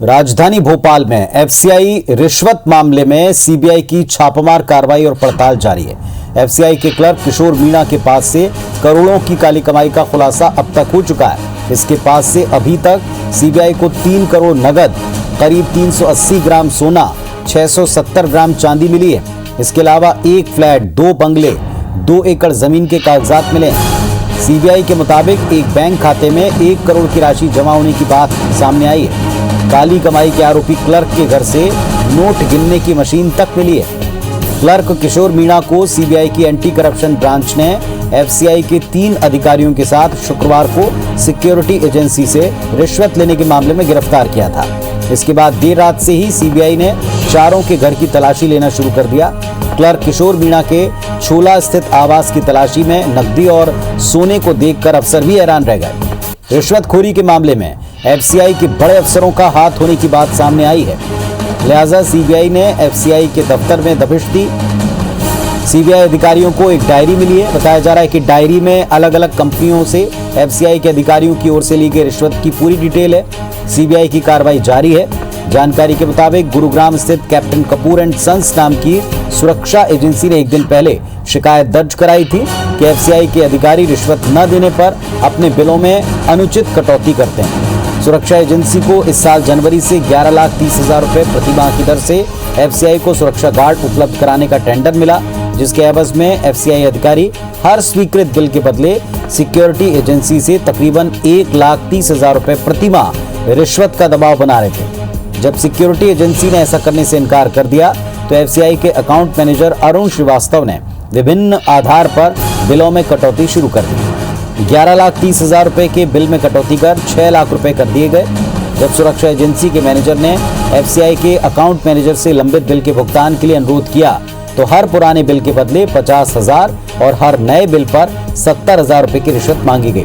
राजधानी भोपाल में एफसीआई रिश्वत मामले में सीबीआई की छापामार कार्रवाई और पड़ताल जारी है। एफसीआई के क्लर्क किशोर मीणा के पास से करोड़ों की काली कमाई का खुलासा अब तक हो चुका है। इसके पास से अभी तक सीबीआई को 3 करोड़ नगद, करीब 380 ग्राम सोना, 670 ग्राम चांदी मिली है। इसके अलावा 1 फ्लैट, 2 बंगले, 2 एकड़ जमीन के कागजात मिले हैं। सीबीआई के मुताबिक एक बैंक खाते में 1 करोड़ की राशि जमा होने की बात सामने आई है। काली कमाई के आरोपी क्लर्क के घर से नोट गिनने की मशीन तक मिली है। क्लर्क किशोर मीणा को सीबीआई की एंटी करप्शन ब्रांच ने एफसीआई के 3 अधिकारियों के साथ शुक्रवार को सिक्योरिटी एजेंसी से रिश्वत लेने के मामले में गिरफ्तार किया था। इसके बाद देर रात से ही सीबीआई ने चारों के घर की तलाशी लेना शुरू कर दिया। क्लर्क किशोर मीणा के छोला स्थित आवास की तलाशी में नकदी और सोने को देखकर अफसर भी हैरान रह गए। रिश्वतखोरी के मामले में एफसीआई के बड़े अफसरों का हाथ होने की बात सामने आई है, लिहाजा सीबीआई ने एफसीआई के दफ्तर में दबिश दी। सीबीआई अधिकारियों को एक डायरी मिली है। बताया जा रहा है कि डायरी में अलग अलग कंपनियों से एफसीआई के अधिकारियों की ओर से ली गई रिश्वत की पूरी डिटेल है। सीबीआई की कार्रवाई जारी है। जानकारी के मुताबिक गुरुग्राम स्थित कैप्टन कपूर एंड सन्स नाम की सुरक्षा एजेंसी ने एक दिन पहले शिकायत दर्ज कराई थी कि एफसीआई के अधिकारी रिश्वत न देने पर अपने बिलों में अनुचित कटौती करते हैं। सुरक्षा एजेंसी को इस साल जनवरी से 11,30,000 रुपए प्रति माह की दर से एफसीआई को सुरक्षा गार्ड उपलब्ध कराने का टेंडर मिला, जिसके एवज में एफसीआई अधिकारी हर स्वीकृत बिल के बदले सिक्योरिटी एजेंसी से तकरीबन 1,30,000 रुपए प्रति माह रिश्वत का दबाव बना रहे थे। जब सिक्योरिटी एजेंसी ने ऐसा करने से इनकार कर दिया तो एफसीआई के अकाउंट मैनेजर अरुण श्रीवास्तव ने विभिन्न आधार पर बिलों में कटौती शुरू कर दी। 11,30,000 रुपए के बिल में कटौती कर 6 लाख रुपए कर दिए गए। जब सुरक्षा एजेंसी के मैनेजर ने एफसीआई के अकाउंट मैनेजर से लंबित बिल के भुगतान के लिए अनुरोध किया तो हर पुराने बिल के बदले 50,000 और हर नए बिल पर 70,000 रुपए की रिश्वत मांगी गई।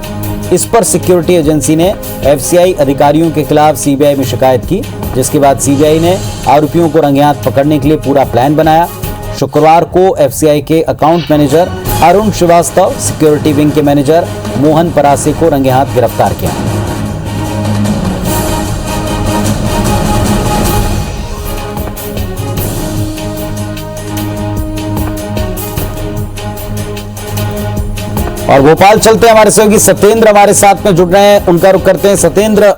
इस पर सिक्योरिटी एजेंसी ने एफसीआई अधिकारियों के खिलाफ सीबीआई में शिकायत की, जिसके बाद सीबीआई ने आरोपियों को रंगे हाथ पकड़ने के लिए पूरा प्लान बनाया। शुक्रवार को एफसीआई के account manager Arun Srivastava, security wing के मैनेजर मोहन परासे को रंगे हाथ गिरफ्तार किया। और भोपाल चलते हैं, हमारे सहयोगी सत्येंद्र हमारे साथ में जुड़ रहे हैं, उनका रुख करते हैं। सत्येंद्र,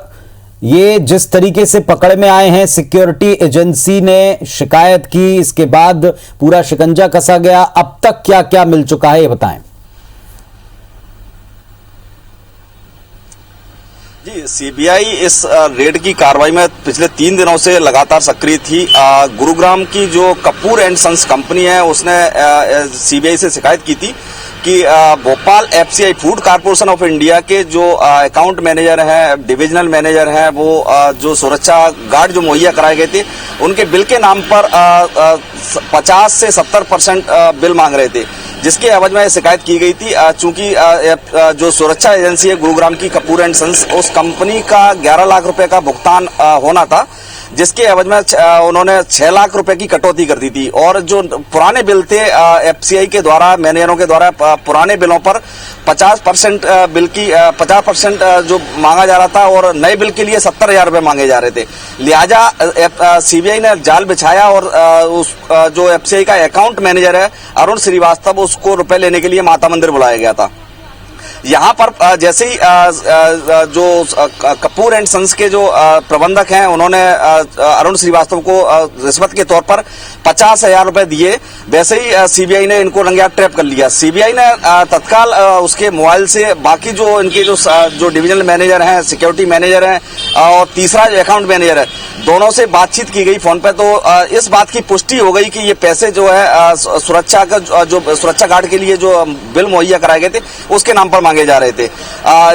ये जिस तरीके से पकड़ में आए हैं, सिक्योरिटी एजेंसी ने शिकायत की, इसके बाद पूरा शिकंजा कसा गया, अब तक क्या क्या मिल चुका है ये बताएं। जी, सीबीआई इस रेड की कार्रवाई में पिछले 3 दिनों से लगातार सक्रिय थी। गुरुग्राम की जो कपूर एंड सन्स कंपनी है उसने सीबीआई से शिकायत की थी कि Bhopal FCI food corporation of India के जो अकाउंट मैनेजर हैं, डिविजनल मैनेजर हैं, वो जो सुरक्षा गार्ड जो मुहैया कराए गए थे उनके बिल के नाम पर 50 से 70% बिल मांग रहे थे, जिसके एवज में शिकायत की गई थी। चूंकि जो सुरक्षा एजेंसी है गुरुग्राम की कपूर एंड सन्स, उस कंपनी का 11 लाख रुपए का भुगतान होना था, जिसके एवज में उन्होंने 6 लाख रुपए की कटौती कर दी थी। और जो पुराने बिल थे एफसीआई के द्वारा, मैनेजरों के द्वारा पुराने बिलों पर 50% बिल की 50% जो मांगा जा रहा था और नए बिल के लिए 70,000 रुपए मांगे जा रहे थे। लिहाजा सीबीआई ने जाल बिछाया और उस जो एफसीआई का अकाउंट मैनेजर है अरुण श्रीवास्तव, उसको रुपए लेने के लिए माता मंदिर बुलाया गया था। यहाँ पर जैसे ही जो कपूर एंड सन्स के जो प्रबंधक हैं उन्होंने अरुण श्रीवास्तव को रिश्वत के तौर पर 50,000 रुपए दिए, वैसे ही सीबीआई ने इनको रंगे हाथ ट्रैप कर लिया। सीबीआई ने तत्काल उसके मोबाइल से बाकी जो इनके जो डिविजनल मैनेजर हैं, सिक्योरिटी मैनेजर हैं और तीसरा जो अकाउंट मैनेजर है, दोनों से बातचीत की गई फोन पे। तो इस बात की पुष्टि हो गई कि ये पैसे जो है सुरक्षा का जो सुरक्षा गार्ड के लिए जो बिल मुहैया कराए गए थे उसके नाम पर मांगे जा रहे थे।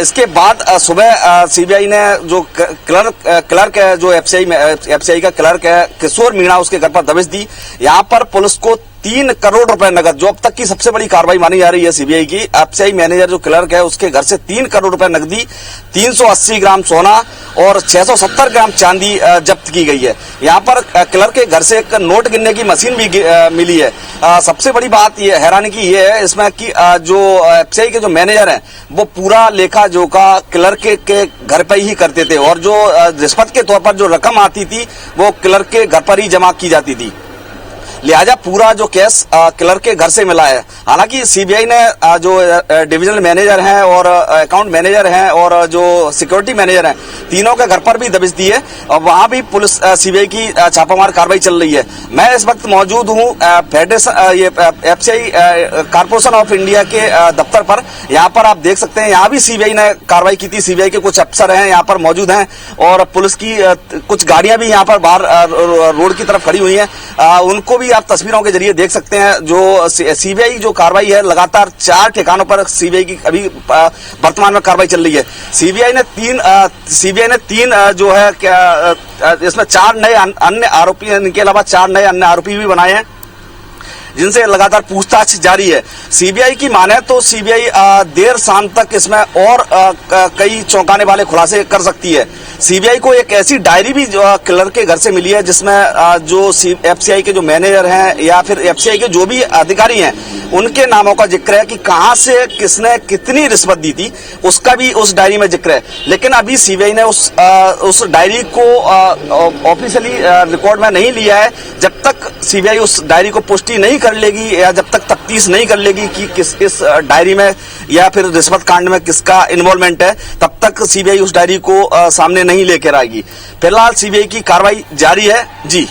इसके बाद सुबह सीबीआई ने जो क्लर्क है, जो एफसीआई का क्लर्क है किशोर मीणा, उसके घर पर दबिश दी। यहाँ पर पुलिस को 3 करोड़ रुपए नगद, जो अब तक की सबसे बड़ी कार्रवाई मानी जा रही है सीबीआई की। एफसीआई मैनेजर जो क्लर्क है उसके घर से 3 करोड़ रुपए नकदी, 380 ग्राम सोना और 670 ग्राम चांदी जब्त की गई है। यहाँ पर क्लर्क के घर से एक नोट गिनने की मशीन भी मिली है। सबसे बड़ी बात ये हैरानी की ये है इसमें कि जो एफसीआई के जो मैनेजर हैं वो पूरा लेखा जोखा क्लर्क के घर पर ही करते थे और जो रिश्वत के तौर पर जो रकम आती थी वो क्लर्क के घर पर ही जमा की जाती थी। लिहाजा पूरा जो केस क्लर्क के घर से मिला है। हालांकि सीबीआई ने जो डिविजनल मैनेजर हैं और अकाउंट मैनेजर हैं और जो सिक्योरिटी मैनेजर हैं तीनों के घर पर भी दबिश दी है और वहां भी पुलिस सीबीआई की छापामार कार्रवाई चल रही है। मैं इस वक्त मौजूद हूं एफसीआई कारपोरेशन ऑफ इंडिया के दफ्तर पर। यहाँ पर आप देख सकते हैं यहाँ भी सीबीआई ने कार्रवाई की थी। सीबीआई के कुछ अफसर हैं यहाँ पर मौजूद हैं और पुलिस की कुछ गाड़ियां भी यहाँ पर बाहर रोड की तरफ खड़ी हुई हैं। उनको भी आप तस्वीरों के जरिए देख सकते हैं। जो सीबीआई जो कार्रवाई है लगातार 4 ठिकानों पर सीबीआई की अभी वर्तमान में कार्रवाई चल रही है। सीबीआई ने तीन जो है क्या इसमें 4 नए अन्य आरोपी, इनके अलावा 4 नए अन्य आरोपी भी बनाए हैं जिनसे लगातार पूछताछ जारी है। सीबीआई की माने तो सीबीआई देर शाम तक इसमें और कई चौंकाने वाले खुलासे कर सकती है। सीबीआई को एक ऐसी डायरी भी क्लर्क के घर से मिली है जिसमें जो एफसीआई के जो मैनेजर हैं या फिर एफसीआई के जो भी अधिकारी हैं उनके नामों का जिक्र है कि कहां से किसने कितनी रिश्वत दी थी, उसका भी उस डायरी में जिक्र है। लेकिन अभी सीबीआई ने उस डायरी को ऑफिशियली रिकॉर्ड में नहीं लिया है। जब तक सीबीआई उस डायरी को पुष्टि नहीं कर लेगी या जब तक तफ्तीश नहीं कर लेगी कि किस इस डायरी में या फिर रिश्वत कांड में किसका इन्वॉल्वमेंट है, तब तक सीबीआई उस डायरी को सामने नहीं लेकर आएगी। फिलहाल सीबीआई की कार्रवाई जारी है। जी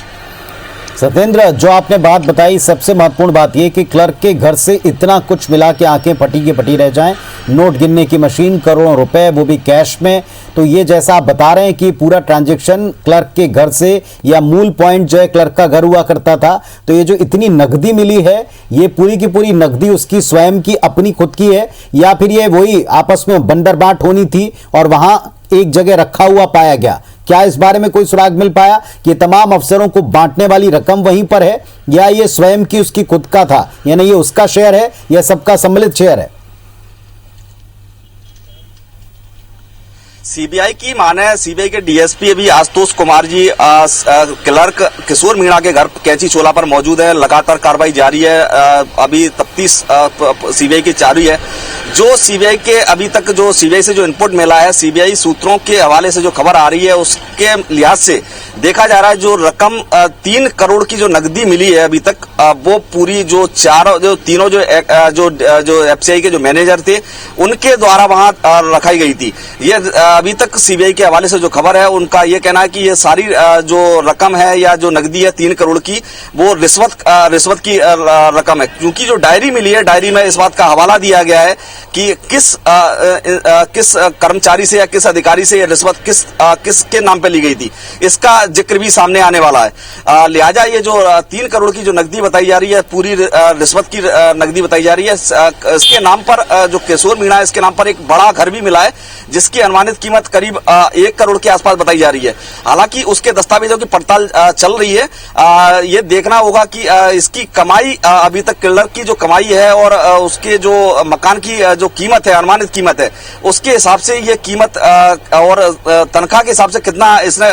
सत्येंद्र, जो आपने बात बताई सबसे महत्वपूर्ण बात यह कि क्लर्क के घर से इतना कुछ मिला कि आंखें फटी की फटी रह जाएं। नोट गिनने की मशीन, करोड़ों रुपए, वो भी कैश में। तो ये जैसा आप बता रहे हैं कि पूरा ट्रांजैक्शन क्लर्क के घर से या मूल पॉइंट जो है क्लर्क का घर हुआ करता था। तो ये जो इतनी नकदी मिली है ये पूरी की पूरी नकदी उसकी स्वयं की अपनी खुद की है या फिर ये वही आपस में बंदरबाट होनी थी और वहां एक जगह रखा हुआ पाया गया? क्या इस बारे में कोई सुराग मिल पाया कि तमाम अफसरों को बांटने वाली रकम वहीं पर है या ये स्वयं की उसकी खुद का था, यानी ये उसका शेयर है या सबका सम्मिलित शेयर है? सीबीआई की माने सीबीआई के डीएसपी अभी आशुतोष कुमार जी क्लर्क किशोर मीणा के घर कैंची चोला पर मौजूद है। लगातार कार्रवाई जारी है। अभी तफ्तीश सीबीआई की जारी है। जो सीबीआई के अभी तक जो सीबीआई से जो इनपुट मिला है, सीबीआई सूत्रों के हवाले से जो खबर आ रही है उसके लिहाज से देखा जा रहा है जो रकम 3 करोड़ की जो नकदी मिली है अभी तक वो पूरी जो तीनों जो एफसीआई के जो मैनेजर थे उनके द्वारा वहां रखाई गई थी। ये अभी तक सीबीआई के हवाले से जो खबर है उनका ये कहना है कि ये सारी जो रकम है या जो नकदी है 3 करोड़ की वो रिश्वत की रकम है। क्योंकि जो डायरी मिली है डायरी में इस बात का हवाला दिया गया है कि किस कर्मचारी से या किस अधिकारी से ये रिश्वत किसके नाम पे ली गई थी, इसका जिक्र भी सामने आने वाला है। लिहाजा ये जो 3 करोड़ की जो नकदी बताई जा रही है पूरी रिश्वत की नकदी बताई जा रही है। इसके नाम पर जो किशोर मीणा है इसके नाम पर एक बड़ा घर भी मिला है जिसकी अनुमानित कीमत करीब 1 करोड़ के आसपास बताई जा रही है। हालांकि उसके दस्तावेजों की पड़ताल चल रही है। ये देखना होगा कि इसकी कमाई अभी तक क्लर्क की जो कमाई है और उसके जो मकान की जो कीमत है, अनुमानित कीमत है, उसके हिसाब से ये कीमत और तनख्वाह के हिसाब से कितना इसने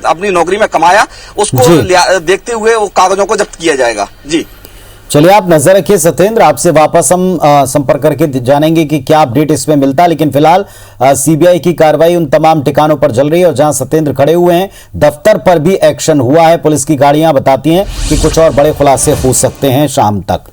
अपनी नौकरी में कमाया उसको देखते हुए वो कागजों को जब्त किया जाएगा। जी चलिए, आप नजर रखिए सत्येंद्र, आपसे वापस हम संपर्क करके जानेंगे कि क्या अपडेट इसमें मिलता है। लेकिन फिलहाल सीबीआई की कार्रवाई उन तमाम ठिकानों पर चल रही है और जहां सत्येंद्र खड़े हुए हैं दफ्तर पर भी एक्शन हुआ है। पुलिस की गाड़ियां बताती हैं कि कुछ और बड़े खुलासे हो सकते हैं शाम तक।